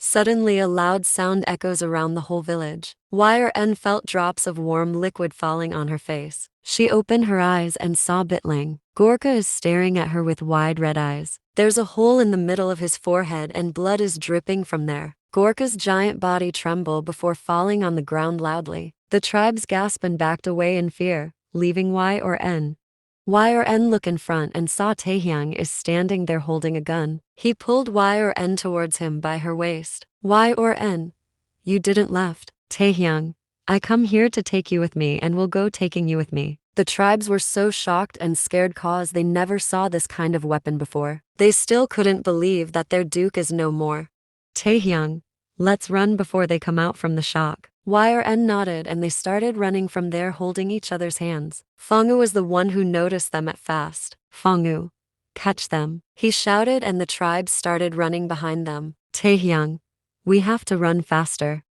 Suddenly a loud sound echoes around the whole village. Yn felt drops of warm liquid falling on her face. She opened her eyes and saw Bitling. Gorka is staring at her with wide red eyes. There's a hole in the middle of his forehead and blood is dripping from there. Gorka's giant body trembled before falling on the ground loudly. The tribes gasped and backed away in fear, leaving Yn. Yn looked in front and saw Taehyung is standing there holding a gun. He pulled Yn towards him by her waist. Yn, you didn't left. Taehyung, I come here to take you with me and will go taking you with me. The tribes were so shocked and scared cause they never saw this kind of weapon before. They still couldn't believe that their duke is no more. Taehyung, let's run before they come out from the shock. Yn nodded and they started running from there holding each other's hands. Fongwoo was the one who noticed them at fast. Fongwoo, catch them, he shouted and the tribes started running behind them. Taehyung, we have to run faster.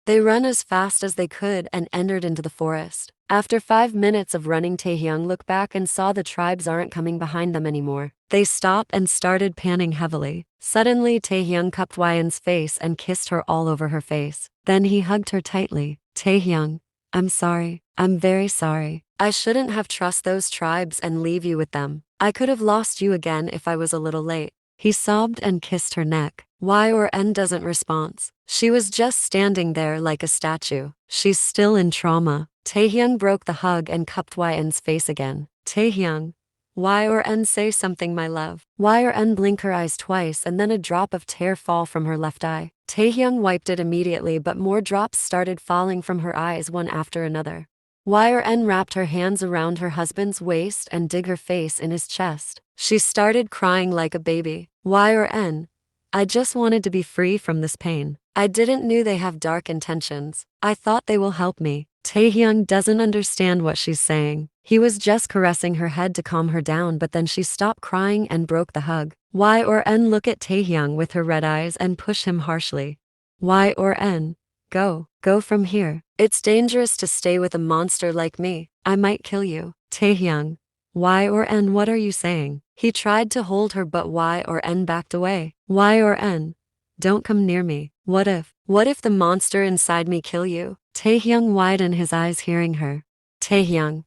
They ran as fast as they could and entered into the forest. After 5 minutes of running, Taehyung looked back and saw the tribes aren't coming behind them anymore. They stopped and started panting heavily. Suddenly Taehyung cuppedYn's face and kissed her all over her face. Then he hugged her tightly. Taehyung, I'm sorry. I'm very sorry. I shouldn't have trusted those tribes and leave you with them. I could have lost you again if I was a little late. He sobbed and kissed her neck. Yn doesn't respond. She was just standing there like a statue. She's still in trauma. Taehyung broke the hug and cuppedYn's face again. Taehyung, Yn, say something, my love. Yn blinked her eyes twice and then a drop of tear fall from her left eye. Taehyung wiped it immediately but more drops started falling from her eyes one after another. Yn wrapped her hands around her husband's waist and dug her face in his chest. She started crying like a baby. Yn, I just wanted to be free from this pain. I didn't know they have dark intentions. I thought they will help me. Taehyung doesn't understand what she's saying. He was just caressing her head to calm her down but then she stopped crying and broke the hug. Yn looked at Taehyung with her red eyes and pushed him harshly. Yn, go from here. It's dangerous to stay with a monster like me. I might kill you. Taehyung, Yn, what are you saying? He tried to hold her but Yn backed away. Yn, don't come near me. What if the monster inside me kill you? Taehyung widened his eyes hearing her. Taehyung,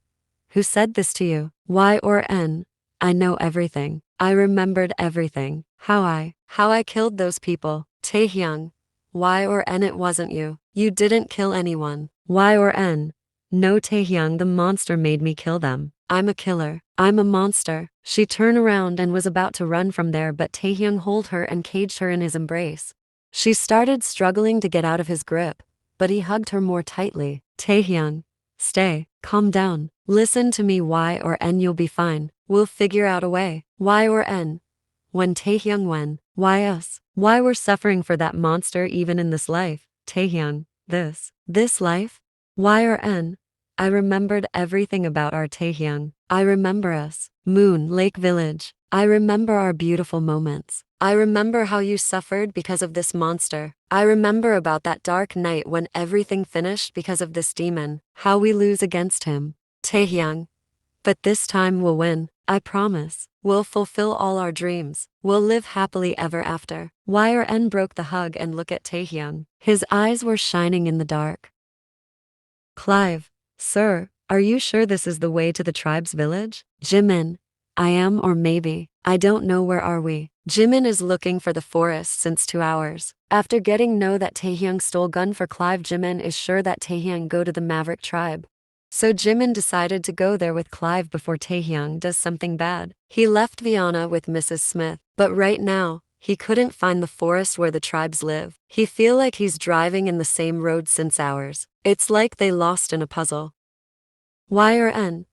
who said this to you? Yn, I know everything. I remembered everything. How I killed those people. Taehyung, Yn, it wasn't you. You didn't kill anyone. Yn, no Taehyung, the monster made me kill them. I'm a killer. I'm a monster. She turned around and was about to run from there but Taehyung held her and caged her in his embrace. She started struggling to get out of his grip, but he hugged her more tightly. Taehyung, stay, calm down. Listen to me, Yn, you'll be fine. We'll figure out a way. Yn, when Taehyung, why us? Why we're suffering for that monster even in this life? Taehyung, this life? Yn, I remembered everything about our Taehyung. I remember us, Moon Lake Village. I remember our beautiful moments. I remember how you suffered because of this monster. I remember about that dark night when everything finished because of this demon, how we lose against him. Taehyung, but this time we'll win. I promise. We'll fulfill all our dreams. We'll live happily ever after. Yn broke the hug and looked at Taehyung. His eyes were shining in the dark. Clive, sir, are you sure this is the way to the tribe's village? Jimin, I am, or maybe. I don't know. Where are we? Jimin is looking for the forest since 2 hours. After getting know that Taehyung stole gun for Clive, Jimin is sure that Taehyung go to the Maverick tribe. So Jimin decided to go there with Clive before Taehyung does something bad. He left Vienna with Mrs. Smith, but right now, he couldn't find the forest where the tribes live. He feel like he's driving in the same road since hours. It's like they lost in a puzzle. Yn,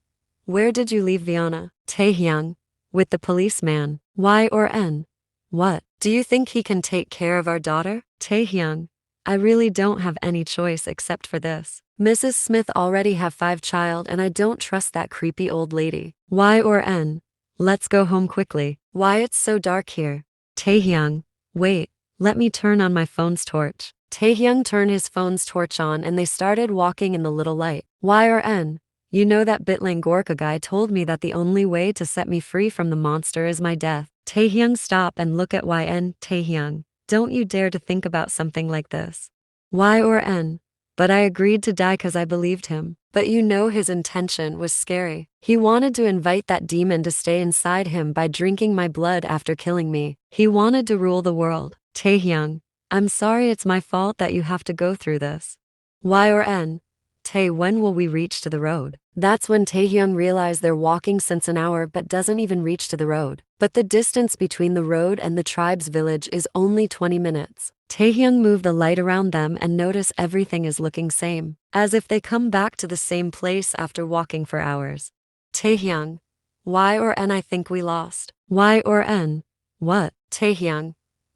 where did you leave Vienna? Taehyung, with the policeman. Yn, what? Do you think he can take care of our daughter? Taehyung, I really don't have any choice except for this. Mrs. Smith already have 5 child and I don't trust that creepy old lady. Yn, let's go home quickly. Why it's so dark here? Taehyung, wait, let me turn on my phone's torch. Taehyung turned his phone's torch on and they started walking in the little light. Yn, you know that Bitling Gorka guy told me that the only way to set me free from the monster is my death. Taehyung stopped and looked at Yn. Taehyung, Don't you dare to think about something like this. Y or N. But I agreed to die cause I believed him. But you know his intention was scary. He wanted to invite that demon to stay inside him by drinking my blood after killing me. He wanted to rule the world. Taehyung, I'm sorry it's my fault that you have to go through this. Y or N. Tae, when will we reach to the road? That's when Taehyung realized they're walking since an hour but doesn't even reach to the road. But the distance between the road and the tribe's village is only 20 minutes. Taehyung moved the light around them and noticed everything is looking same, as if they come back to the same place after walking for hours. Taehyung, Y or N, I think we lost. Y or N? What? Taehyung,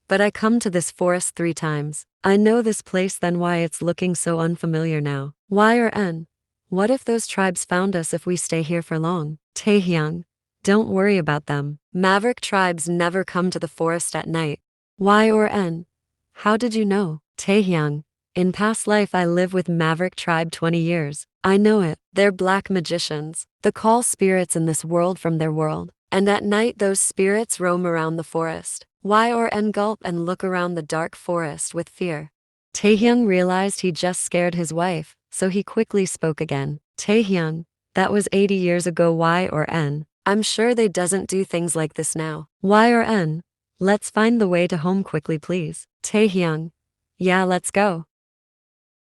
but I come to this forest 3 times. I know this place, then why it's looking so unfamiliar now. Y or N? What if those tribes found us if we stay here for long? Taehyung, don't worry about them. Maverick tribes never come to the forest at night. Y or N? How did you know? Taehyung, in past life I lived with Maverick tribe 20 years. I know it. They're black magicians. They call spirits in this world from their world. And at night those spirits roam around the forest. Y or N gulp and look around the dark forest with fear. Taehyung realized he just scared his wife, so he quickly spoke again. Taehyung, that was 80 years ago. Y or N? I'm sure they doesn't do things like this now. Y or N? Let's find the way to home quickly please. Taehyung, yeah, let's go.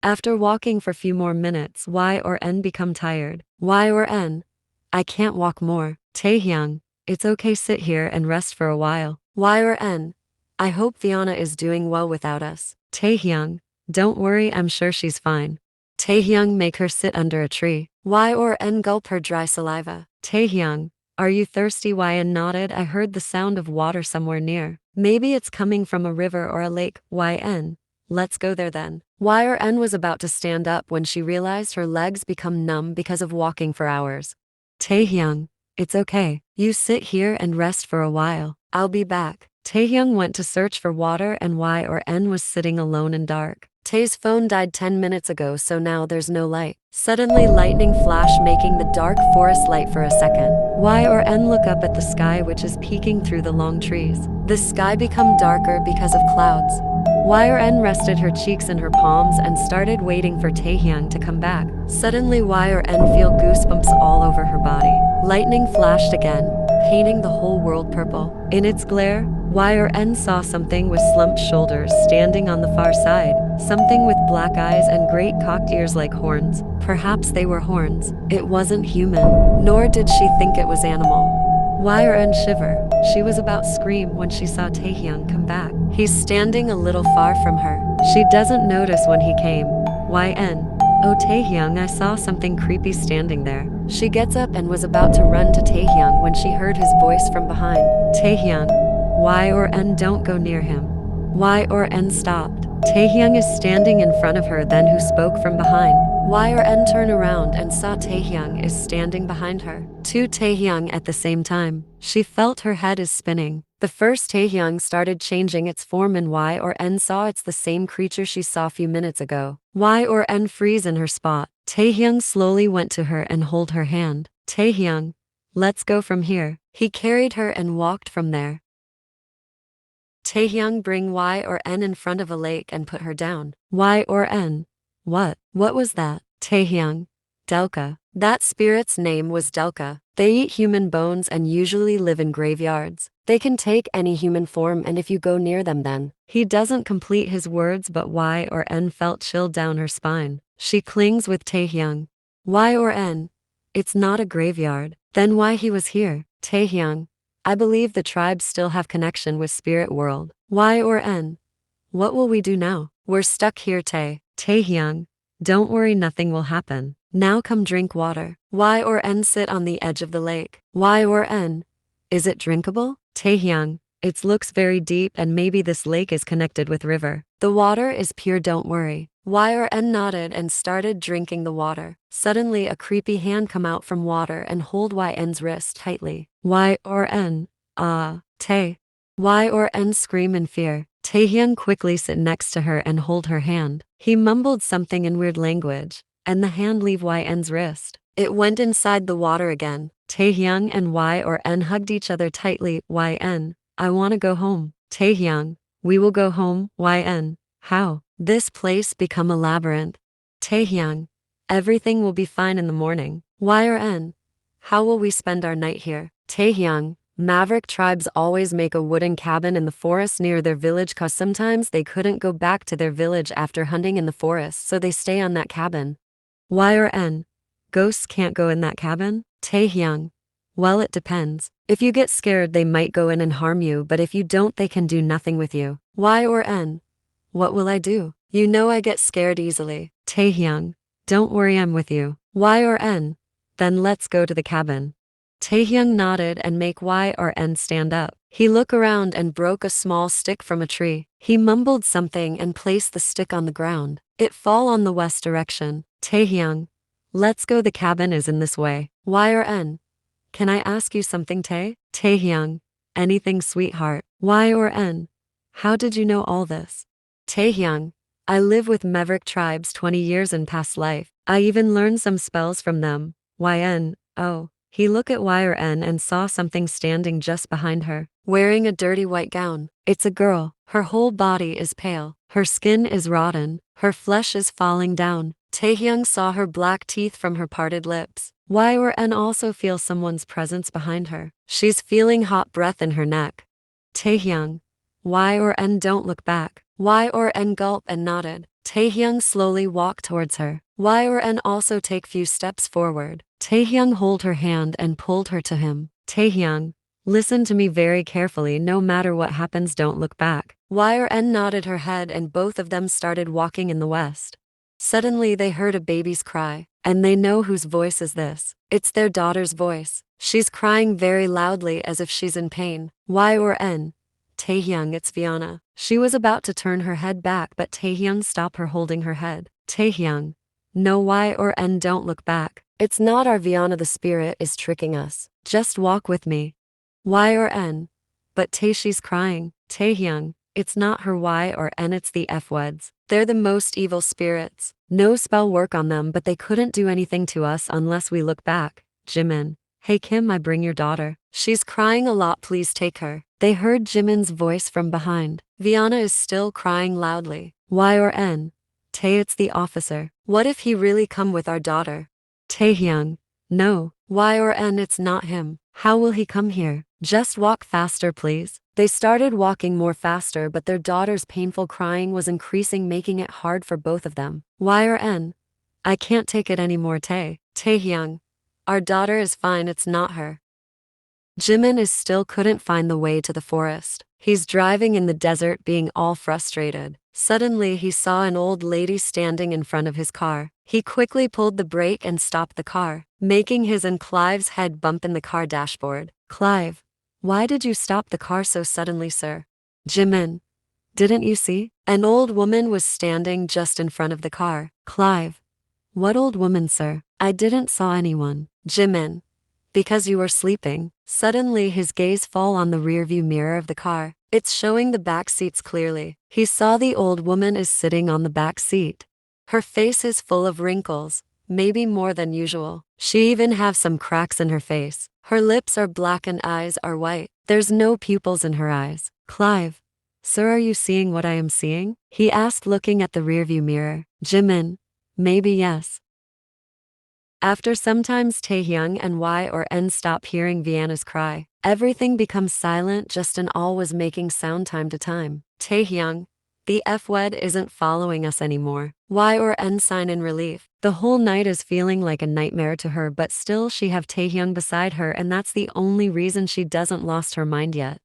After walking for few more minutes, Y or N become tired. Y or N? I can't walk more. Taehyung, it's okay, sit here and rest for a while. Y or N? I hope Fiona is doing well without us. Taehyung, don't worry, I'm sure she's fine. Taehyung, make her sit under a tree. Y or N gulp her dry saliva. Taehyung, are you thirsty? Y N nodded. I heard the sound of water somewhere near. Maybe it's coming from a river or a lake. Y N, let's go there then. Y or N was about to stand up when she realized her legs become numb because of walking for hours. Taehyung, it's okay. You sit here and rest for a while. I'll be back. Taehyung went to search for water and Y or N was sitting alone in dark. Tae's phone died 10 minutes ago, so now there's no light. Suddenly lightning flashed, making the dark forest light for a second. Y or N look up at the sky, which is peeking through the long trees. The sky become darker because of clouds. Y or N rested her cheeks in her palms and started waiting for Taehyung to come back. Suddenly Y or N feel goosebumps all over her body. Lightning flashed again, painting the whole world purple. In its glare, Y or N saw something with slumped shoulders standing on the far side, something with black eyes and great cocked ears like horns. Perhaps they were horns. It wasn't human, nor did she think it was animal. Y or N shiver. She was about to scream when she saw Taehyung come back. He's standing a little far from her. She doesn't notice when he came. YN. Oh Taehyung, I saw something creepy standing there. She gets up and was about to run to Taehyung when she heard his voice from behind. Taehyung. Y or N, don't go near him. Y or N stopped. Taehyung is standing in front of her, then who spoke from behind? Y or N turned around and saw Taehyung is standing behind her. To Taehyung at the same time. She felt her head is spinning. The first Taehyung started changing its form and Y or N saw it's the same creature she saw a few minutes ago. Y or N freeze in her spot. Taehyung slowly went to her and hold her hand. Taehyung, let's go from here. He carried her and walked from there. Taehyung bring Y or N in front of a lake and put her down. Y or N. What was that? Taehyung. Delka. That spirit's name was Delka. They eat human bones and usually live in graveyards. They can take any human form, and if you go near them then. He doesn't complete his words, but Y or N felt chill down her spine. She clings with Taehyung. Y or N. It's not a graveyard. Then why he was here? Taehyung. I believe the tribes still have connection with spirit world. Y or N. What will we do now? We're stuck here, Taehyung. Don't worry, nothing will happen. Now come drink water. Y or N sit on the edge of the lake. Y or N. Is it drinkable? Taehyung. It looks very deep and maybe this lake is connected with river. The water is pure, don't worry. Y or N nodded and started drinking the water. Suddenly a creepy hand come out from water and hold YN's wrist tightly. Y or N. Tae. Y or N scream in fear. Taehyung quickly sit next to her and hold her hand. He mumbled something in weird language, and the hand leave YN's wrist. It went inside the water again. Taehyung and Y or N hugged each other tightly. YN. I wanna go home. Taehyung. We will go home, YN. How? This place become a labyrinth. Taehyung. Everything will be fine in the morning. YN. How will we spend our night here? Taehyung. Maverick tribes always make a wooden cabin in the forest near their village cause sometimes they couldn't go back to their village after hunting in the forest, so they stay on that cabin. YN. Ghosts can't go in that cabin? Taehyung. Well, it depends. If you get scared, they might go in and harm you, but if you don't, they can do nothing with you. YN. What will I do? You know I get scared easily. Taehyung. Don't worry, I'm with you. YN. Then let's go to the cabin. Taehyung nodded and make YN stand up. He looked around and broke a small stick from a tree. He mumbled something and placed the stick on the ground. It fall on the west direction. Taehyung. Let's go, the cabin is in this way. YN. Can I ask you something, Taehyung? Anything, sweetheart. YN. How did you know all this? Taehyung. I live with Maverick tribes 20 years in past life. I even learned some spells from them. YN. Oh. He looked at YN and saw something standing just behind her, wearing a dirty white gown. It's a girl. Her whole body is pale. Her skin is rotten. Her flesh is falling down. Taehyung saw her black teeth from her parted lips. YN also feels someone's presence behind her. She's feeling hot breath in her neck. Taehyung. YN, don't look back. YN gulped and nodded. Taehyung slowly walked towards her. YN also take few steps forward. Taehyung hold her hand and pulled her to him. Taehyung. Listen to me very carefully, no matter what happens, don't look back. YN nodded her head and both of them started walking in the west. Suddenly they heard a baby's cry, and they know whose voice is this. It's their daughter's voice. She's crying very loudly as if she's in pain. YN. Taehyung, it's Viana. She was about to turn her head back, but Taehyung stopped her, holding her head. Taehyung. No, YN, don't look back. It's not our Viana, the spirit is tricking us. Just walk with me. YN. But she's crying. Taehyung. It's not her YN, it's the F-words. They're the most evil spirits. No spell work on them, but they couldn't do anything to us unless we look back. Jimin. Hey Kim, I bring your daughter. She's crying a lot, please take her. They heard Jimin's voice from behind. Viana is still crying loudly. YN. Tae, it's the officer. What if he really come with our daughter? Taehyung. No. YN, it's not him. How will he come here? Just walk faster, please. They started walking more faster, but their daughter's painful crying was increasing, making it hard for both of them. YN. I can't take it anymore, Taehyung. Our daughter is fine, it's not her. Jimin is still couldn't find the way to the forest. He's driving in the desert, being all frustrated. Suddenly he saw an old lady standing in front of his car. He quickly pulled the brake and stopped the car, making his and Clive's head bump in the car dashboard. Clive. Why did you stop the car so suddenly, sir? Jimin. Didn't you see? An old woman was standing just in front of the car. Clive. What old woman, sir? I didn't saw anyone. Jimin. Because you were sleeping. Suddenly his gaze fall on the rearview mirror of the car. It's showing the back seats clearly. He saw the old woman is sitting on the back seat. Her face is full of wrinkles, maybe more than usual. She even have some cracks in her face. Her lips are black and eyes are white. There's no pupils in her eyes. Clive. Sir, are you seeing what I am seeing? He asked, looking at the rearview mirror. Jimin. Maybe yes. After sometimes Taehyung and YN stop hearing Viana's cry. Everything becomes silent, just an all was making sound time to time. Taehyung. The F-wed isn't following us anymore. YN sign in relief. The whole night is feeling like a nightmare to her, but still she have Taehyung beside her, and that's the only reason she doesn't lost her mind yet.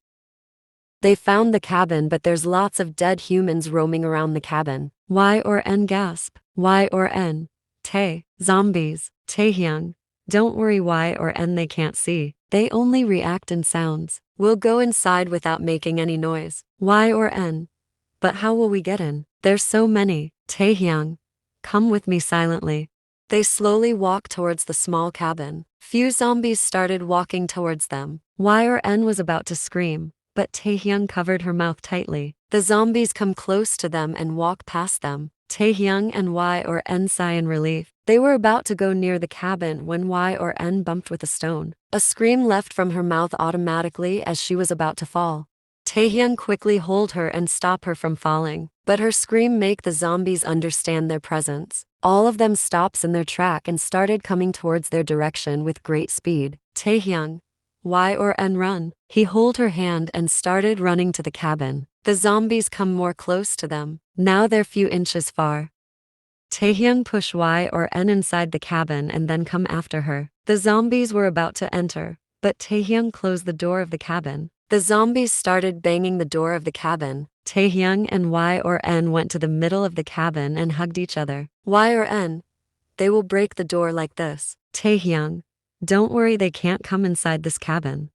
They found the cabin, but there's lots of dead humans roaming around the cabin. YN gasp. YN. Tae. Zombies. Taehyung. Don't worry, YN, they can't see. They only react in sounds. We'll go inside without making any noise. YN. But how will we get in? There's so many. Taehyung. Come with me silently. They slowly walked towards the small cabin. Few zombies started walking towards them. YN was about to scream, but Taehyung covered her mouth tightly. The zombies come close to them and walk past them. Taehyung and YN sigh in relief. They were about to go near the cabin when YN bumped with a stone. A scream left from her mouth automatically as she was about to fall. Taehyung quickly hold her and stop her from falling, but her scream make the zombies understand their presence. All of them stops in their track and started coming towards their direction with great speed. Taehyung, why or N run? He hold her hand and started running to the cabin. The zombies come more close to them. Now they're few inches far. Taehyung push Y or N inside the cabin and then come after her. The zombies were about to enter, but Taehyung closed the door of the cabin. The zombies started banging the door of the cabin. Taehyung and Y or N went to the middle of the cabin and hugged each other. Y or N, they will break the door like this. Taehyung, don't worry, they can't come inside this cabin.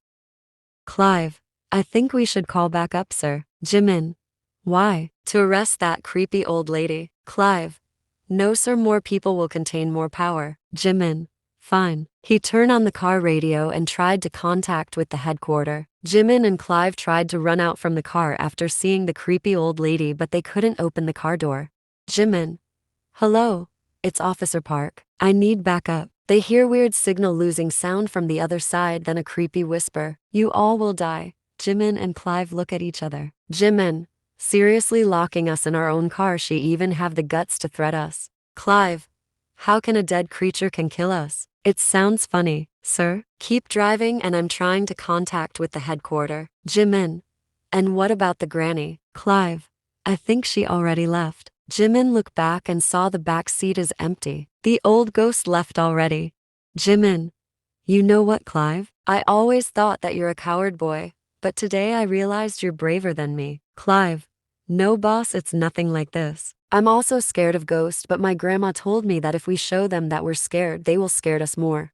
Clive, I think we should call back up, sir. Jimin, why? To arrest that creepy old lady. Clive, no sir, more people will contain more power. Jimin, fine. He turned on the car radio and tried to contact with the headquarters. Jimin and Clive tried to run out from the car after seeing the creepy old lady, but they couldn't open the car door. Jimin, hello, it's Officer Park. I need backup. They hear weird signal losing sound from the other side, then a creepy whisper. You all will die. Jimin and Clive look at each other. Jimin, seriously locking us in our own car? She even have the guts to threat us. Clive, how can a dead creature can kill us? It sounds funny, sir. Keep driving and I'm trying to contact with the headquarters. Jimin, and what about the granny? Clive, I think she already left. Jimin looked back and saw the back seat is empty. The old ghost left already. Jimin, you know what, Clive? I always thought that you're a coward boy, but today I realized you're braver than me. Clive, no boss, it's nothing like this. I'm also scared of ghosts, but my grandma told me that if we show them that we're scared, they will scare us more.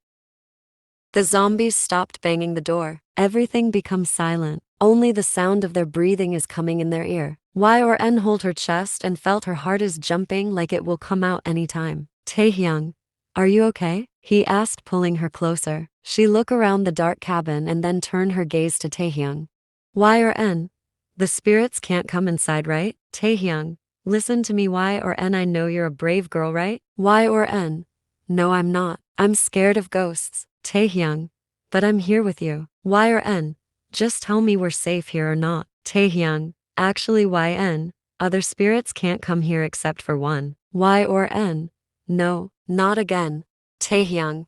The zombies stopped banging the door. Everything becomes silent. Only the sound of their breathing is coming in their ear. Y or N hold her chest and felt her heart is jumping like it will come out anytime. Taehyung, are you okay? He asked, pulling her closer. She looked around the dark cabin and then turned her gaze to Taehyung. Y or N, the spirits can't come inside, right? Taehyung, listen to me, Y or N, I know you're a brave girl, right? Y or N, no, I'm not. I'm scared of ghosts. Taehyung, but I'm here with you. Y or N, just tell me we're safe here or not. Taehyung, actually YN, other spirits can't come here except for one. Y or N, no, not again. Taehyung,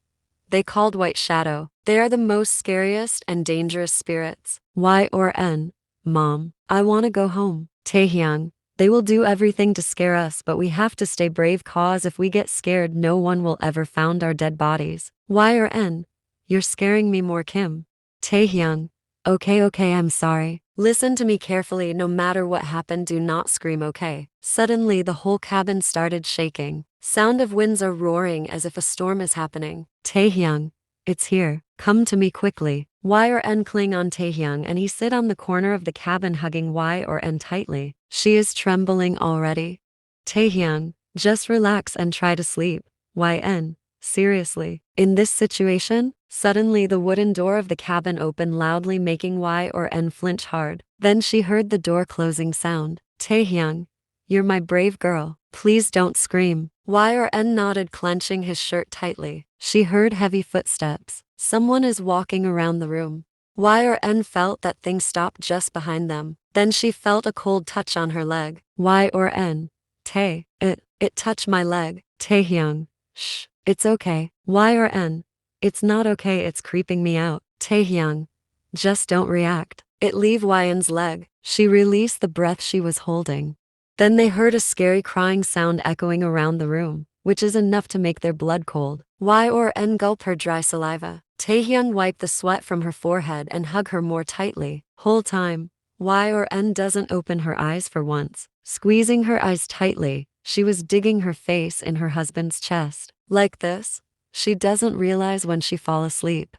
they called White Shadow. They are the most scariest and dangerous spirits. Y or N, Mom, I want to go home. Taehyung, they will do everything to scare us, but we have to stay brave, cause if we get scared no one will ever found our dead bodies. Y or N, you're scaring me more, Kim. Taehyung, okay, I'm sorry. Listen to me carefully, no matter what happened, do not scream, okay? Suddenly the whole cabin started shaking. Sound of winds are roaring as if a storm is happening. Taehyung, it's here. Come to me quickly. Y or N cling on Taehyung and he sit on the corner of the cabin hugging Y or N tightly. She is trembling already. Taehyung, just relax and try to sleep. YN, seriously. In this situation, suddenly the wooden door of the cabin opened loudly, making Y or N flinch hard. Then she heard the door closing sound. Taehyung, you're my brave girl. Please don't scream. Y or N nodded, clenching his shirt tightly. She heard heavy footsteps. Someone is walking around the room. Y or N felt that things stopped just behind them. Then she felt a cold touch on her leg. Y or N, Tae, it touched my leg. Taehyung, shh, it's okay. Y or N, it's not okay, it's creeping me out. Taehyung, just don't react. It leave Yn's leg. She released the breath she was holding. Then they heard a scary crying sound echoing around the room, which is enough to make their blood cold. Y or N gulp her dry saliva. Taehyung wiped the sweat from her forehead and hugged her more tightly. Whole time, Y or N doesn't open her eyes for once. Squeezing her eyes tightly, she was digging her face in her husband's chest. Like this, she doesn't realize when she fall asleep.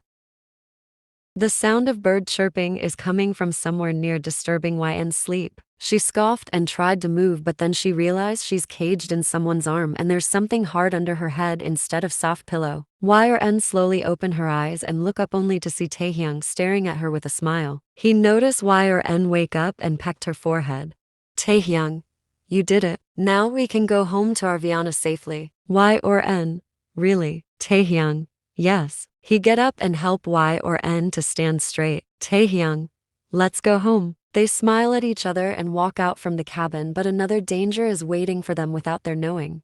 The sound of bird chirping is coming from somewhere near, disturbing Yn's sleep. She scoffed and tried to move, but then she realized she's caged in someone's arm and there's something hard under her head instead of soft pillow. Y or N slowly opened her eyes and look up only to see Taehyung staring at her with a smile. He noticed Y or N wake up and pecked her forehead. Taehyung, you did it. Now we can go home to our Vienna safely. Y or N, really? Taehyung, yes. He get up and help Y or N to stand straight. Taehyung, let's go home. They smile at each other and walk out from the cabin, but another danger is waiting for them without their knowing.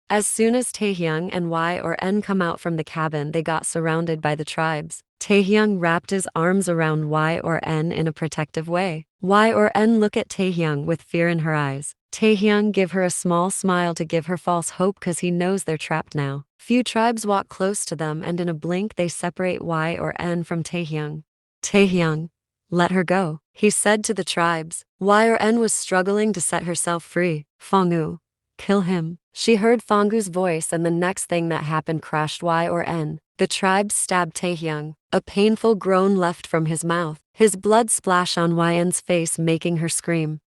As soon as Taehyung and Y or N come out from the cabin, they got surrounded by the tribes. Taehyung wrapped his arms around Y or N in a protective way. Y or N look at Taehyung with fear in her eyes. Taehyung give her a small smile to give her false hope cause he knows they're trapped now. Few tribes walk close to them and in a blink they separate Y or N from Taehyung. Taehyung, let her go, he said to the tribes. Y or N was struggling to set herself free. Fongu, kill him. She heard Fongu's voice and the next thing that happened crashed Y or N. The tribes stabbed Taehyung. A painful groan left from his mouth. His blood splashed on Yn's face making her scream.